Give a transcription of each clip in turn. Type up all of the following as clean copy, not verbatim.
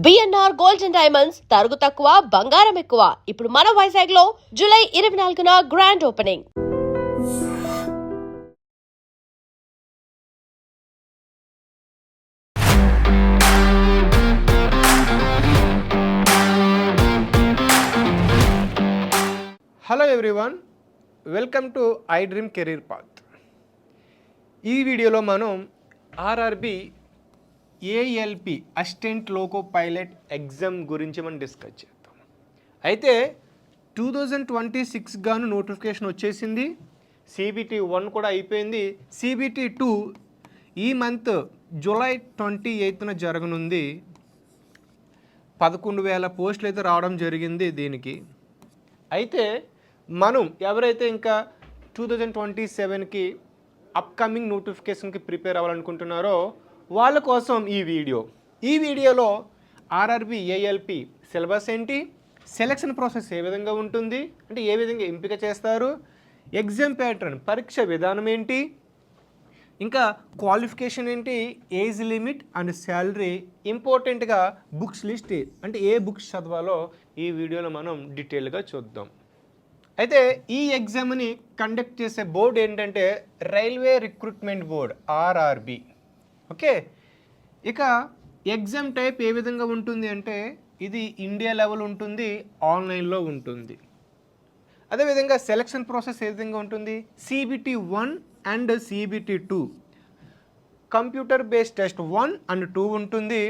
BNR gold and diamonds తరుగు తక్కువ బంగారం ఎక్కువ. ఇప్పుడు మన వైజాగ్ లో జూలై 24న grand opening. Hello everyone, welcome to I dream career path. ఈ వీడియోలో మనం RRB ALP assistant loco pilot exam గురించి మనం డిస్కస్ చేద్దాం. అయితే 2026 గాను నోటిఫికేషన్ వచ్చేసింది. CBT 1 కూడా అయిపోయింది. CBT 2 ఈ మంత్ జూలై 28న జరగనుంది. 11,000 పోస్టులు అయితే రావడం జరిగింది దీనికి. అయితే మనం ఎవరైతే ఇంకా 2027కి అప్కమింగ్ నోటిఫికేషన్కి ప్రిపేర్ అవ్వాలనుకుంటున్నారో వాళ్ళ కోసం ఈ వీడియోలో ఆర్ఆర్బి ఏఎల్పి సిలబస్ ఏంటి, సెలక్షన్ ప్రాసెస్ ఏ విధంగా ఉంటుంది, అంటే ఏ విధంగా ఎంపిక చేస్తారు, ఎగ్జామ్ ప్యాటర్న్ పరీక్ష విధానం ఏంటి, ఇంకా క్వాలిఫికేషన్ ఏంటి, ఏజ్ లిమిట్ అండ్ శాలరీ, ఇంపార్టెంట్గా బుక్స్ లిస్ట్ అంటే ఏ బుక్స్ చదవాలో ఈ వీడియోలో మనం డీటెయిల్గా చూద్దాం. అయితే ఈ ఎగ్జామ్ని కండక్ట్ చేసే బోర్డు ఏంటంటే railway recruitment board RRB. Okay, ఇక ఎగ్జామ్ టైప్ ఏ విధంగా ఉంటుంది అంటే ఇది ఇండియా లెవెల్ ఉంటుంది, ఆన్లైన్లో ఉంటుంది. అదేవిధంగా సెలక్షన్ ప్రాసెస్ ఏ విధంగా ఉంటుంది, CBT 1 and CBT 2 computer based test 1 and 2 ఉంటుంది.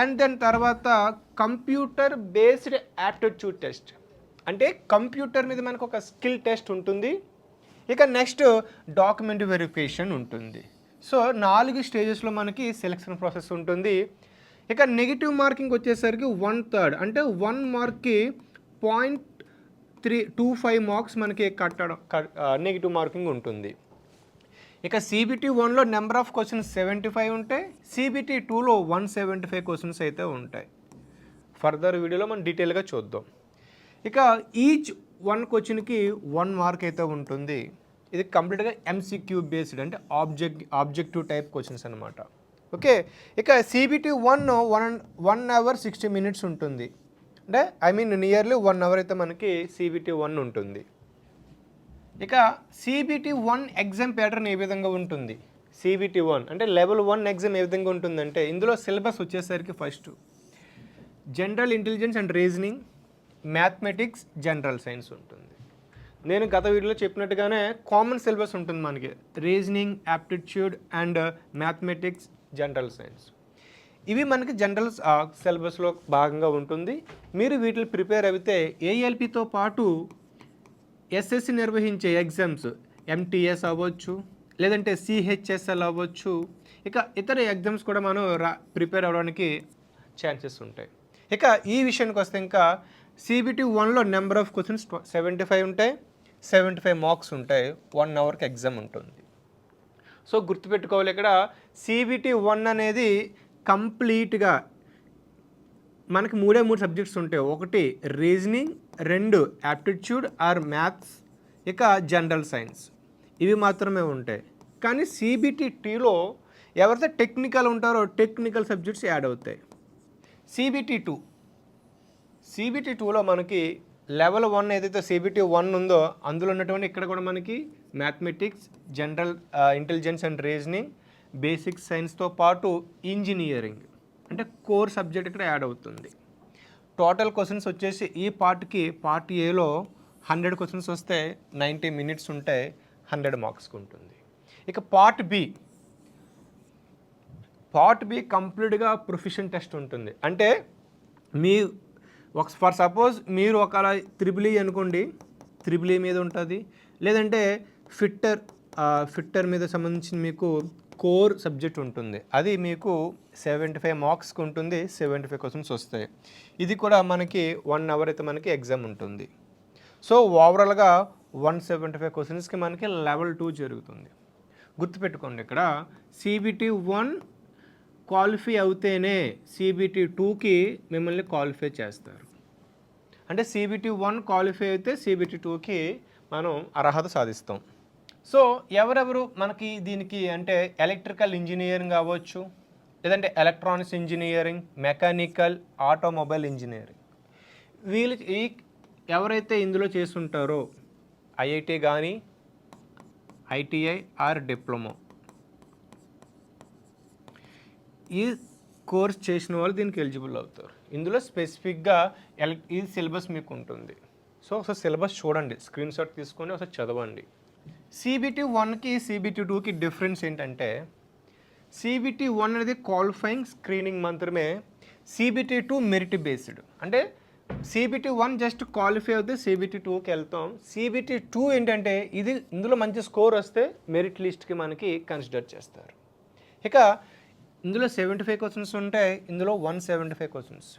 అండ్ దెన్ తర్వాత కంప్యూటర్ బేస్డ్ యాప్టిట్యూడ్ టెస్ట్ అంటే కంప్యూటర్ మీద మనకు ఒక స్కిల్ టెస్ట్ ఉంటుంది. ఇక నెక్స్ట్ డాక్యుమెంట్ వెరిఫికేషన్ ఉంటుంది. సో 4 స్టేజెస్లో మనకి సెలక్షన్ ప్రాసెస్ ఉంటుంది. ఇక నెగిటివ్ మార్కింగ్ వచ్చేసరికి 1/3 అంటే 1 మార్క్కి 0.25 మార్క్స్ మనకి కట్టడం నెగిటివ్ మార్కింగ్ ఉంటుంది. ఇక CBT 1లో నెంబర్ ఆఫ్ క్వశ్చన్స్ 75 ఉంటాయి, CBT 2లో 175 క్వశ్చన్స్ అయితే ఉంటాయి. ఫర్దర్ వీడియోలో మనం డీటెయిల్గా చూద్దాం. ఇక ఈచ్ 1 క్వశ్చన్కి 1 మార్క్ అయితే ఉంటుంది. ఇది కంప్లీట్గా MCQ బేస్డ్ అంటే ఆబ్జెక్టివ్ టైప్ క్వశ్చన్స్ అనమాట. ఓకే, ఇక CBT 1 అవర్ 60 మినిట్స్ ఉంటుంది. అంటే నియర్లీ 1 అవర్ అయితే మనకి CBT 1 ఉంటుంది. ఇక CBT 1 ఎగ్జామ్ ప్యాటర్న్ ఏ విధంగా ఉంటుంది, CBT 1 అంటే లెవెల్ 1 ఎగ్జామ్ ఏ విధంగా ఉంటుందంటే ఇందులో సిలబస్ వచ్చేసరికి first general intelligence and reasoning, mathematics, general science ఉంటుంది. నేను గత వీడియోలో చెప్పినట్టుగానే కామన్ సిలబస్ ఉంటుంది మనకి, reasoning, aptitude and mathematics, general science. ఇవి మనకి జనరల్ సిలబస్లో భాగంగా ఉంటుంది. మీరు వీటిని ప్రిపేర్ అయితే ఏఎల్పితో పాటు SSC నిర్వహించే ఎగ్జామ్స్ MTS అవ్వచ్చు, లేదంటే CHSL అవ్వచ్చు, ఇక ఇతర ఎగ్జామ్స్ కూడా మనం ప్రిపేర్ అవ్వడానికి ఛాన్సెస్ ఉంటాయి. ఇక ఈ విషయానికి వస్తే ఇంకా CBT 1లో నెంబర్ ఆఫ్ క్వశ్చన్స్ 75 ఉంటాయి, 75 మార్క్స్ ఉంటాయి, 1 అవర్కి ఎగ్జామ్ ఉంటుంది. సో గుర్తుపెట్టుకోవాలి, ఇక్కడ CBT 1 అనేది కంప్లీట్గా మనకి 3 సబ్జెక్ట్స్ ఉంటాయి. ఒకటి రీజనింగ్, 2 యాప్టిట్యూడ్ ఆర్ మ్యాథ్స్, ఇక జనరల్ సైన్స్. ఇవి మాత్రమే ఉంటాయి. కానీ CBT 2లో ఎవరైతే టెక్నికల్ ఉంటారో టెక్నికల్ సబ్జెక్ట్స్ యాడ్ అవుతాయి. CBT 2లో మనకి లెవెల్ 1 ఏదైతే CBT 1 ఉందో అందులో ఉన్నటువంటి ఇక్కడ కూడా మనకి mathematics, general intelligence and reasoning, basic సైన్స్తో పాటు ఇంజనీరింగ్ అంటే కోర్ సబ్జెక్ట్ ఇక్కడ యాడ్ అవుతుంది. టోటల్ క్వశ్చన్స్ వచ్చేసి ఈ పార్ట్ ఏలో 100 క్వశ్చన్స్ వస్తే 90 మినిట్స్ ఉంటాయి, 100 మార్క్స్కి ఉంటుంది. ఇక పార్ట్ బి కంప్లీట్గా ప్రొఫిషన్ టెస్ట్ ఉంటుంది. అంటే ఫర్ సపోజ్ మీరు ఒక త్రిబుల్ అనుకోండి, త్రిబుల్ మీద ఉంటుంది, లేదంటే ఫిట్టర్ మీద సంబంధించిన మీకు కోర్ సబ్జెక్ట్ ఉంటుంది. అది మీకు 75 మార్క్స్కి ఉంటుంది, 75 క్వశ్చన్స్ వస్తాయి. ఇది కూడా మనకి 1 అవర్ అయితే మనకి ఎగ్జామ్ ఉంటుంది. సో ఓవరాల్గా 175 క్వశ్చన్స్కి మనకి లెవెల్ 2 జరుగుతుంది. గుర్తుపెట్టుకోండి, ఇక్కడ CBT 1 క్వాలిఫై అవుతేనే CBT 2కి మిమ్మల్ని క్వాలిఫై చేస్తారు. అంటే CBT 1 క్వాలిఫై అయితే CBT 2కి మనం అర్హత సాధిస్తాం. సో ఎవరెవరు మనకి దీనికి అంటే ఎలక్ట్రికల్ ఇంజనీరింగ్ అవ్వచ్చు, లేదంటే electronics engineering, mechanical, automobile engineering, వీళ్ళకి ఎవరైతే ఇందులో చేస్తుంటారో ఐఐటి కానీ ఐటీఐ ఆర్ డిప్లొమా ఈ కోర్స్ చేసిన వాళ్ళు దీనికి ఎలిజిబుల్ అవుతారు. ఇందులో స్పెసిఫిక్గా ఈ సిలబస్ మీకు ఉంటుంది. సో ఒకసారి సిలబస్ చూడండి, స్క్రీన్ షాట్ తీసుకొని ఒకసారి చదవండి. CBT 1కి CBT 2కి డిఫరెన్స్ ఏంటంటే CBT 1 అనేది క్వాలిఫైయింగ్ స్క్రీనింగ్ మాత్రమే, CBT 2 మెరిట్ బేస్డ్. అంటే CBT 1 జస్ట్ క్వాలిఫై అవుతే CBT 2కి వెళ్తాం. CBT 2 ఏంటంటే ఇందులో మంచి స్కోర్ వస్తే మెరిట్ లిస్ట్కి మనకి కన్సిడర్ చేస్తారు. ఇక ఇందులో 75 క్వశ్చన్స్ ఉంటాయి, ఇందులో 175 క్వశ్చన్స్.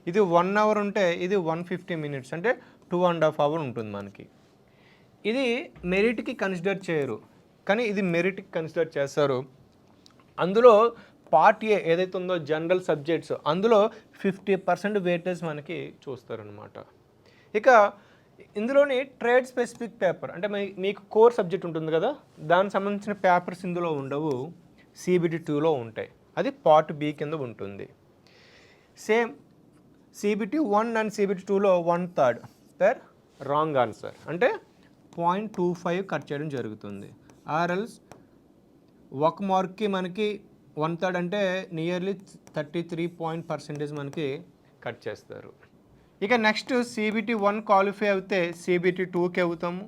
ఇది 1 అవర్ ఉంటే ఇది 150 మినిట్స్, అంటే 2.5 అవర్ ఉంటుంది మనకి. ఇది మెరిట్కి కన్సిడర్ చేయరు, కానీ ఇది మెరిట్కి కన్సిడర్ చేస్తారు. అందులో పార్ట్ ఏ ఏదైతే ఉందో జనరల్ సబ్జెక్ట్స్, అందులో 50% వెయిటేజ్ మనకి చూస్తారనమాట. ఇక ఇందులోని ట్రేడ్ స్పెసిఫిక్ పేపర్, అంటే మీకు కోర్ సబ్జెక్ట్ ఉంటుంది కదా, దానికి సంబంధించిన పేపర్స్ ఇందులో ఉండవు, CBT 2లో ఉంటాయి. అది పార్ట్ బి కింద ఉంటుంది. సేమ్ CBT 1 అండ్ CBT 2లో 1/3 పర్ రాంగ్ ఆన్సర్, అంటే 0.25 కట్ చేయడం జరుగుతుంది. ఆర్ఎల్స్ ఒక మార్క్కి మనకి 1/3 అంటే నియర్లీ 33% మనకి కట్ చేస్తారు. ఇక నెక్స్ట్ CBT 1 క్వాలిఫై అవుతే CBT 2కి అవుతాము.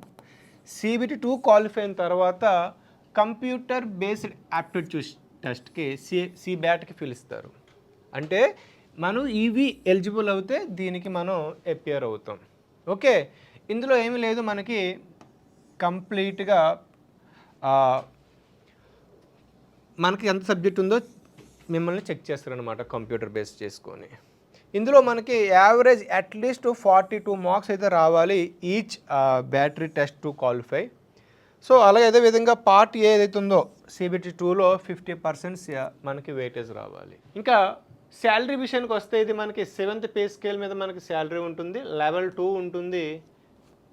CBT 2 క్వాలిఫై అయిన తర్వాత కంప్యూటర్ బేస్డ్ యాప్టిట్యూడ్ టెస్ట్కి CBATకి పిలుస్తారు. అంటే మనం ఇవి ఎలిజిబుల్ అవుతే దీనికి మనం అపియర్ అవుతాం. ఓకే, ఇందులో ఏమీ లేదు, మనకి కంప్లీట్గా మనకి ఎంత సబ్జెక్ట్ ఉందో మిమ్మల్ని చెక్ చేస్తారనమాట కంప్యూటర్ బేస్ చేసుకొని. ఇందులో మనకి యావరేజ్ అట్లీస్ట్ 42 మార్క్స్ అయితే రావాలి each battery test to qualify. So అలాగే అదే విధంగా పార్ట్ ఏ ఏదైతే ఉందో CBT 2లో 50% మనకి వెయిటేజ్ రావాలి. ఇంకా శాలరీ విషయానికి వస్తే ఇది మనకి 7th పే స్కేల్ మీద మనకి శాలరీ ఉంటుంది, లెవెల్ 2 ఉంటుంది.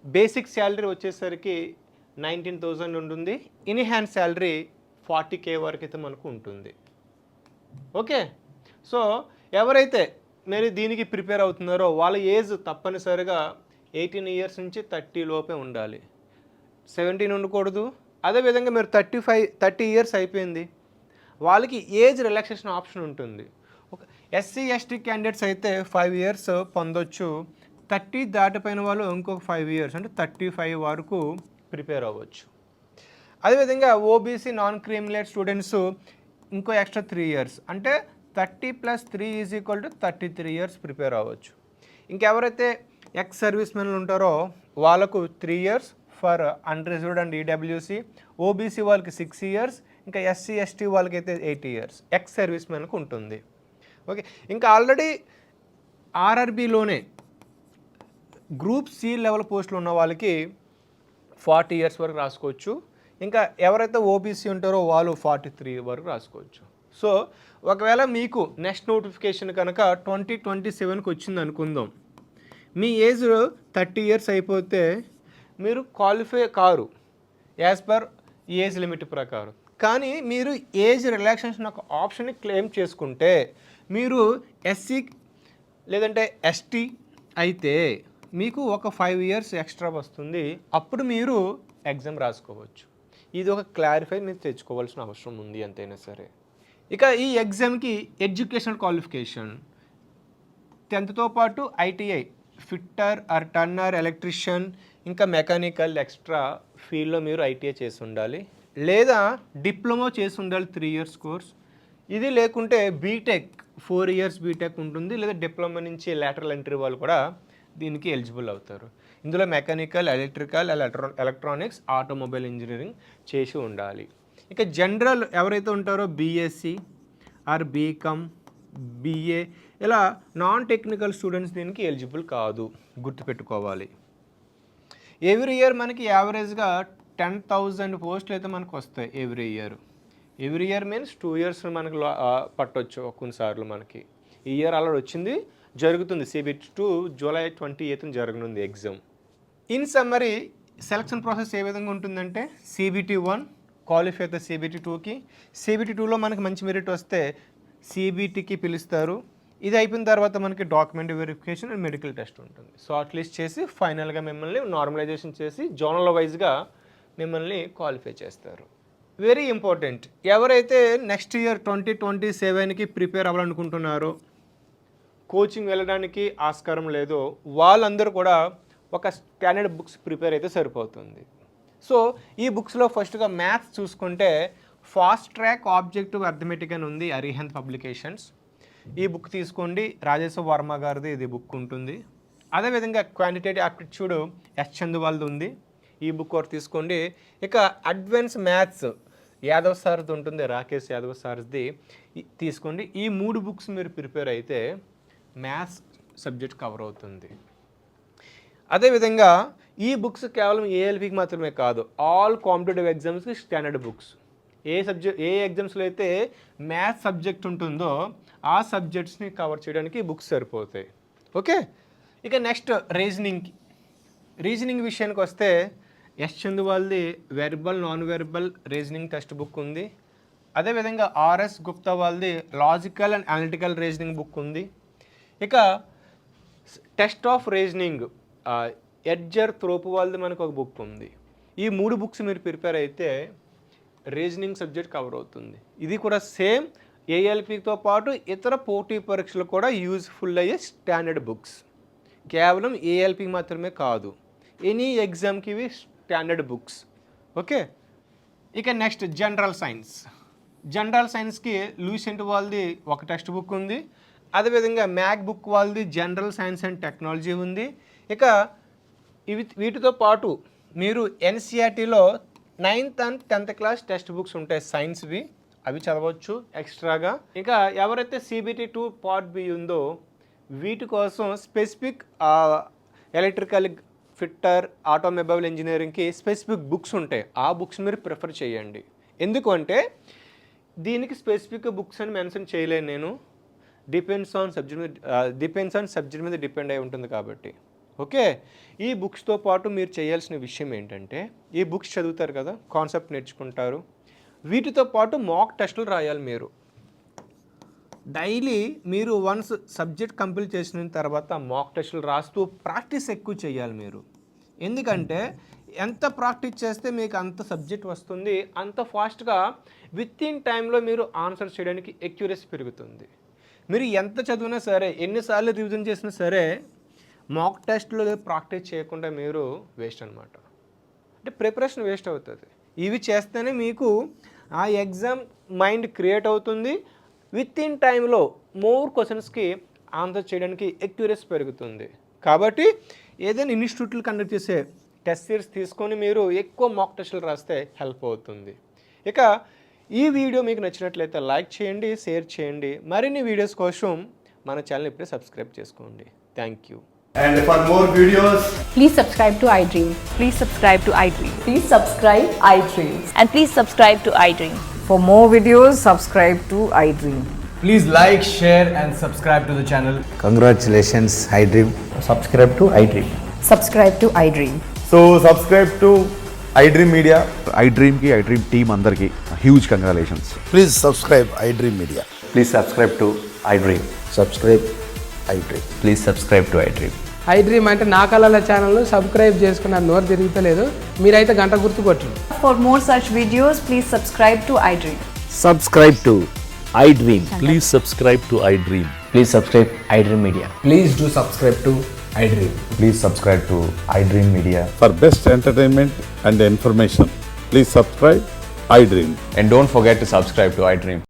బేసిక్ శాలరీ వచ్చేసరికి 19,000 ఉంటుంది, ఇన్ హ్యాండ్ శాలరీ 40K వరకు అయితే మనకు ఉంటుంది. ఓకే, సో ఎవరైతే మీరు దీనికి ప్రిపేర్ అవుతున్నారో వాళ్ళ ఏజ్ తప్పనిసరిగా 18 ఇయర్స్ నుంచి 30 లోపే ఉండాలి, 17 ఉండకూడదు. అదేవిధంగా మీరు 30 ఇయర్స్ అయిపోయింది, వాళ్ళకి ఏజ్ రిలాక్సేషన్ ఆప్షన్ ఉంటుంది. ఒక SC ST క్యాండిడేట్స్ అయితే 5 ఇయర్స్ పొందొచ్చు, 30 దాటిపోయిన వాళ్ళు ఇంకొక 5 ఇయర్స్ అంటే 35 వరకు ప్రిపేర్ అవ్వచ్చు. అదేవిధంగా OBC నాన్ క్రీమిలేట్ స్టూడెంట్స్ ఇంకో ఎక్స్ట్రా 3 ఇయర్స్, అంటే 30 + 3 = 33 ఇయర్స్ ప్రిపేర్ అవ్వచ్చు. ఇంకెవరైతే ఎక్స్ సర్వీస్ మెన్లు ఉంటారో వాళ్ళకు 3 years for unreserved and EWC, OBC వాళ్ళకి 6 ఇయర్స్, ఇంకా SC ST వాళ్ళకైతే 8 ఇయర్స్ ఎక్స్ సర్వీస్ మెన్కు ఉంటుంది. ఓకే, ఇంకా ఆల్రెడీ RRBలోనే గ్రూప్ C లెవెల్ పోస్టులు ఉన్న వాళ్ళకి 40 ఇయర్స్ వరకు రాసుకోవచ్చు. ఇంకా ఎవరైతే OBC ఉంటారో వాళ్ళు 43 వరకు రాసుకోవచ్చు. సో ఒకవేళ మీకు నెక్స్ట్ నోటిఫికేషన్ కనుక 2027కి వచ్చింది అనుకుందాం, మీ ఏజ్ 30 ఇయర్స్ అయిపోతే మీరు qualify car as per age limit ప్రకారం. కానీ మీరు ఏజ్ రిలాక్సేషన్ ఒక ఆప్షన్ని క్లెయిమ్ చేసుకుంటే మీరు SC లేదంటే ST అయితే మీకు ఒక 5 ఇయర్స్ ఎక్స్ట్రా వస్తుంది, అప్పుడు మీరు ఎగ్జామ్ రాసుకోవచ్చు. ఇది ఒక క్లారిఫై మీరు తెచ్చుకోవాల్సిన అవసరం ఉంది ఎంతైనా సరే. ఇక ఈ ఎగ్జామ్కి ఎడ్యుకేషనల్ క్వాలిఫికేషన్ 10th పాటు ITI fitter or turner, electrician, ఇంకా మెకానికల్ ఎక్స్ట్రా ఫీల్డ్లో మీరు ITI చేసి ఉండాలి, లేదా డిప్లొమా చేసి ఉండాలి 3 ఇయర్స్ కోర్స్. ఇది లేకుంటే బీటెక్ 4 ఇయర్స్ బీటెక్ ఉంటుంది, లేదా డిప్లొమా నుంచి లాటరల్ ఎంట్రీ వాళ్ళు కూడా దీనికి ఎలిజిబుల్ అవుతారు. ఇందులో mechanical, electrical, electronics, automobile engineering చేసి ఉండాలి. ఇక జనరల్ ఎవరైతే ఉంటారో BSc ఆర్ బీకామ్, BA ఇలా నాన్ టెక్నికల్ స్టూడెంట్స్ దీనికి ఎలిజిబుల్ కాదు, గుర్తుపెట్టుకోవాలి. ఎవ్రీ ఇయర్ మనకి యావరేజ్గా 10,000 పోస్టులు అయితే మనకు వస్తాయి ఎవ్రీ ఇయర్ మీన్స్ 2 ఇయర్స్ మనకు పట్టవచ్చు కొన్నిసార్లు. మనకి ఈ ఇయర్ అలా వచ్చింది, జరుగుతుంది. CBT 2 జూలై 28న జరగనుంది exam. In summary selection process ఏ విధంగా ఉంటుందంటే CBT 1 క్వాలిఫై అయితే CBT 2కి, CBT 2లో మనకి మంచి మెరిట్ వస్తే సిబిటికి పిలుస్తారు. ఇది అయిపోయిన తర్వాత మనకి document verification and medical test ఉంటుంది. షార్ట్ లిస్ట్ చేసి ఫైనల్గా మిమ్మల్ని నార్మలైజేషన్ చేసి జోనల్ వైజ్గా మిమ్మల్ని క్వాలిఫై చేస్తారు. వెరీ ఇంపార్టెంట్, ఎవరైతే నెక్స్ట్ ఇయర్ 2027కి ప్రిపేర్ అవ్వాలనుకుంటున్నారో, కోచింగ్ వెళ్ళడానికి ఆస్కారం లేదో వాళ్ళందరూ కూడా ఒక స్టాండర్డ్ బుక్స్ ప్రిపేర్ అయితే సరిపోతుంది. సో ఈ బుక్స్లో ఫస్ట్గా మ్యాథ్స్ చూసుకుంటే ఫాస్ట్ ట్రాక్ ఆబ్జెక్టివ్ అర్థమెటిక్ అని ఉంది, అరిహంత్ పబ్లికేషన్స్. ఈ బుక్ తీసుకోండి, రాజేశ్వర వర్మ గారిది ఇది బుక్ ఉంటుంది. అదేవిధంగా క్వాంటిటేటివ్ యాప్టిట్యూడ్ ఎస్ చందువాల్ది ఉంది, ఈ బుక్ ఒకటి తీసుకోండి. ఇక అడ్వాన్స్ మ్యాథ్స్ యాదవ్ సార్ది ఉంటుంది, రాకేష్ యాదవ్ సార్ది తీసుకోండి. ఈ 3 బుక్స్ మీరు ప్రిపేర్ అయితే మ్యాథ్స్ సబ్జెక్ట్ కవర్ అవుతుంది. అదేవిధంగా ఈ బుక్స్ కేవలం ఏఎల్పికి మాత్రమే కాదు, ఆల్ కాంపిటేటివ్ ఎగ్జామ్స్కి స్టాండర్డ్ బుక్స్. ఏ ఎగ్జామ్స్లో అయితే మ్యాథ్స్ సబ్జెక్ట్ ఉంటుందో ఆ సబ్జెక్ట్స్ని కవర్ చేయడానికి ఈ బుక్స్ సరిపోతాయి. ఓకే, ఇక నెక్స్ట్ రీజనింగ్ విషయానికి వస్తే ఎస్ చందువాల్ది verbal non verbal reasoning text book ఉంది. అదేవిధంగా ఆర్ఎస్ గుప్తా వాళ్ళది logical and analytical reasoning book ఉంది. ఇక test of reasoning Edgar Thorpe వాళ్ళది మనకు ఒక బుక్ ఉంది. ఈ 3 బుక్స్ మీరు ప్రిపేర్ అయితే రీజనింగ్ సబ్జెక్ట్ కవర్ అవుతుంది. ఇది కూడా సేమ్ ఏఎల్పితో పాటు ఇతర పోటీ పరీక్షలు కూడా యూజ్ఫుల్ అయ్యే స్టాండర్డ్ బుక్స్, కేవలం ఏఎల్పి మాత్రమే కాదు, ఎనీ ఎగ్జామ్కి ఇవి స్టాండర్డ్ బుక్స్. ఓకే, ఇక నెక్స్ట్ జనరల్ సైన్స్కి లూసెంట్ వాళ్ళది ఒక టెక్స్ట్ బుక్ ఉంది. అదేవిధంగా మ్యాక్ బుక్ వాళ్ళది జనరల్ సైన్స్ అండ్ టెక్నాలజీ ఉంది. ఇక వీటితో పాటు మీరు ఎన్సిఆర్టీలో 9th and 10th class text books ఉంటాయి సైన్స్వి, అవి చదవచ్చు ఎక్స్ట్రాగా. ఇంకా ఎవరైతే సిబిటి 2 పార్ట్ బి ఉందో వీటి కోసం స్పెసిఫిక్ ఎలక్ట్రికల్ ఫిట్టర్ ఆటోమొబైల్ ఇంజనీరింగ్కి స్పెసిఫిక్ బుక్స్ ఉంటాయి, ఆ బుక్స్ మీరు ప్రిఫర్ చేయండి. ఎందుకంటే దీనికి స్పెసిఫిక్ బుక్స్ అని మెన్షన్ చేయలేను నేను, డిపెండ్స్ ఆన్ సబ్జెక్ట్ మీద డిపెండ్ అయి ఉంటుంది కాబట్టి. ఓకే, ఈ బుక్స్తో పాటు మీరు చేయాల్సిన విషయం ఏంటంటే ఈ బుక్స్ చదువుతారు కదా, కాన్సెప్ట్ నేర్చుకుంటారు, వీటితో పాటు మాక్ టెస్టులు రాయాలి. మీరు డైలీ మీరు వన్స్ సబ్జెక్ట్ కంప్లీట్ చేసిన తర్వాత మాక్ టెస్టులు రాస్తూ ప్రాక్టీస్ ఎక్కువ చేయాలి మీరు. ఎందుకంటే ఎంత ప్రాక్టీస్ చేస్తే మీకు అంత సబ్జెక్ట్ వస్తుంది, అంత ఫాస్ట్గా విత్ ఇన్ టైంలో మీరు ఆన్సర్ చేయడానికి ఎక్యురసీ పెరుగుతుంది. మీరు ఎంత చదివినా సరే, ఎన్నిసార్లు రివిజన్ చేసినా సరే, మాక్ టెస్ట్లో ప్రాక్టీస్ చేయకుండా మీరు వేస్ట్ అనమాట, అంటే ప్రిపరేషన్ వేస్ట్ అవుతుంది. ఇవి చేస్తేనే మీకు ఆ ఎగ్జామ్ మైండ్ క్రియేట్ అవుతుంది, విత్ ఇన్ టైంలో మోర్ క్వశ్చన్స్కి ఆన్సర్ చేయడానికి ఎక్యురసీ పెరుగుతుంది. కాబట్టి ఏదైనా ఇన్స్టిట్యూట్లు కండక్ట్ చేసే టెస్ట్ సిరీస్ తీసుకొని మీరు ఎక్కువ మాక్ టెస్టులు రాస్తే హెల్ప్ అవుతుంది. ఇక ఈ వీడియో మీకు నచ్చినట్లయితే లైక్ చేయండి, షేర్ చేయండి. మరిన్ని వీడియోస్ కోసం మన ఛానల్ ఇప్పుడే సబ్స్క్రైబ్ చేసుకోండి. Thank you. And for more videos, Please subscribe to iDream. Please subscribe to iDream. Please subscribe iDream. And please subscribe to iDream. For more videos, subscribe to iDream. please like, share and subscribe to the channel. Congratulations, iDream. Subscribe to iDream. Subscribe to iDream. So subscribe to iDream Media. iDream ki iDream team andarki huge congratulations. Please subscribe iDream Media. Please subscribe to iDream. Subscribe iDream. Please subscribe to iDream. iDream అంటే నా కళల channel subscribe చేసుకున్న నోరు తిరుగుతలేదు, మీరైతే గంట గుర్తు కొట్టండి. For more such videos, please subscribe to iDream. Subscribe to iDream. Please subscribe to iDream. Please subscribe iDream Media. Please do subscribe to iDream. Please subscribe to iDream Media. For best entertainment and information, please subscribe iDream. And don't forget to subscribe to iDream.